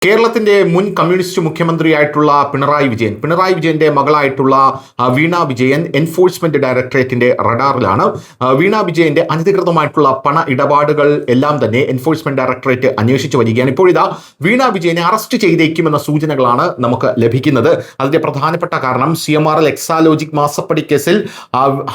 കേരളത്തിന്റെ മുൻ കമ്മ്യൂണിസ്റ്റ് മുഖ്യമന്ത്രിയായിട്ടുള്ള പിണറായി വിജയന്റെ മകളായിട്ടുള്ള വീണ വിജയൻ എൻഫോഴ്സ്മെന്റ് ഡയറക്ടറേറ്റിന്റെ റഡാറിലാണ്. വീണ വിജയന്റെ അനധികൃതമായിട്ടുള്ള പണ ഇടപാടുകൾ എല്ലാം തന്നെ എൻഫോഴ്സ്മെന്റ് ഡയറക്ടറേറ്റ് അന്വേഷിച്ചു വരികയാണ്. ഇപ്പോഴിതാ വീണ വിജയനെ അറസ്റ്റ് ചെയ്തേക്കുമെന്ന സൂചനകളാണ് നമുക്ക് ലഭിക്കുന്നത്. അതിന്റെ പ്രധാനപ്പെട്ട കാരണം CMRL എക്സാലോജിക് മാസപ്പടി കേസിൽ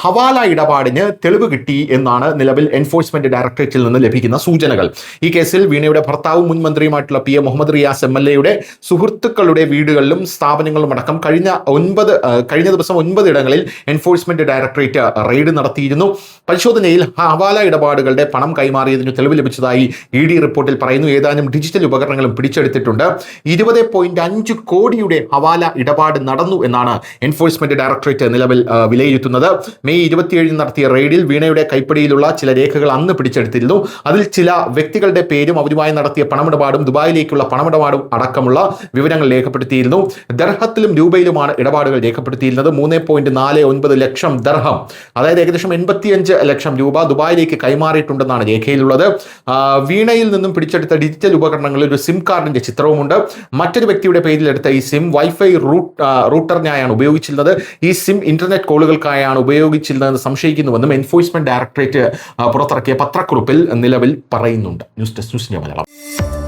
ഹവാല ഇടപാടിന് തെളിവ് കിട്ടി എന്നാണ് നിലവിൽ എൻഫോഴ്സ്മെന്റ് ഡയറക്ടറേറ്റിൽ നിന്ന് ലഭിക്കുന്ന സൂചനകൾ. ഈ കേസിൽ വീണയുടെ ഭർത്താവും മുൻ മന്ത്രിയുമായിട്ടുള്ള PM മുഹമ്മദ് റിയാസ് MLA സുഹൃത്തുക്കളുടെ വീടുകളിലും സ്ഥാപനങ്ങളും അടക്കം കഴിഞ്ഞ ദിവസം 9 ഇടങ്ങളിൽ എൻഫോഴ്സ്മെന്റ് ഡയറക്ടറേറ്റ് റെയ്ഡ് നടത്തിയിരുന്നു. പരിശോധനയിൽ ഹവാല ഇടപാടുകളുടെ പണം കൈമാറിയതിന് തെളിവ് ലഭിച്ചതായി ED റിപ്പോർട്ടിൽ പറയുന്നു. ഏതാനും ഡിജിറ്റൽ ഉപകരണങ്ങളും പിടിച്ചെടുത്തിട്ടുണ്ട്. 20.5 കോടിയുടെ ഹവാല ഇടപാട് നടന്നു എന്നാണ് എൻഫോഴ്സ്മെന്റ് ഡയറക്ടറേറ്റ് നിലവിൽ വിലയിരുത്തുന്നത്. മെയ് 27 നടത്തിയ റെയ്ഡിൽ വീണയുടെ കൈപ്പിടിയിലുള്ള ചില രേഖകൾ അന്ന് പിടിച്ചെടുത്തിരുന്നു. അതിൽ ചില വ്യക്തികളുടെ പേരും അവരുമായി നടത്തിയ പണമിടപാടും ദുബായിലേക്കുള്ള പണമിടപാടും അടക്കമുള്ള വിവരങ്ങൾ രേഖപ്പെടുത്തിയിരുന്നു. ദർഹത്തിലും രൂപയിലുമാണ് ഇടപാടുകൾ രേഖപ്പെടുത്തിയിരുന്നത്. 3.49 ലക്ഷം ദർഹം, അതായത് ഏകദേശം 85 ലക്ഷം രൂപ ദുബായിലേക്ക് കൈമാറിയിട്ടുണ്ടെന്നാണ് രേഖയിലുള്ളത്. വീണയിൽ നിന്നും പിടിച്ചെടുത്ത ഡിജിറ്റൽ ഉപകരണങ്ങളിൽ ഒരു സിം കാർഡിന്റെ ചിത്രവുമുണ്ട്. മറ്റൊരു വ്യക്തിയുടെ പേരിലെടുത്ത ഈ സിം വൈഫൈ റൂട്ടറിനായാണ് ഉപയോഗിച്ചിരുന്നത്. ഈ സിം ഇന്റർനെറ്റ് കോളുകൾക്കായാണ് ഉപയോഗിച്ചിരുന്നതെന്ന് സംശയിക്കുന്നുവെന്നും എൻഫോഴ്സ്മെന്റ് ഡയറക്ടറേറ്റ് പുറത്തിറക്കിയ പത്രക്കുറിപ്പിൽ നിലവിൽ പറയുന്നുണ്ട്. News desk news India Malayalam.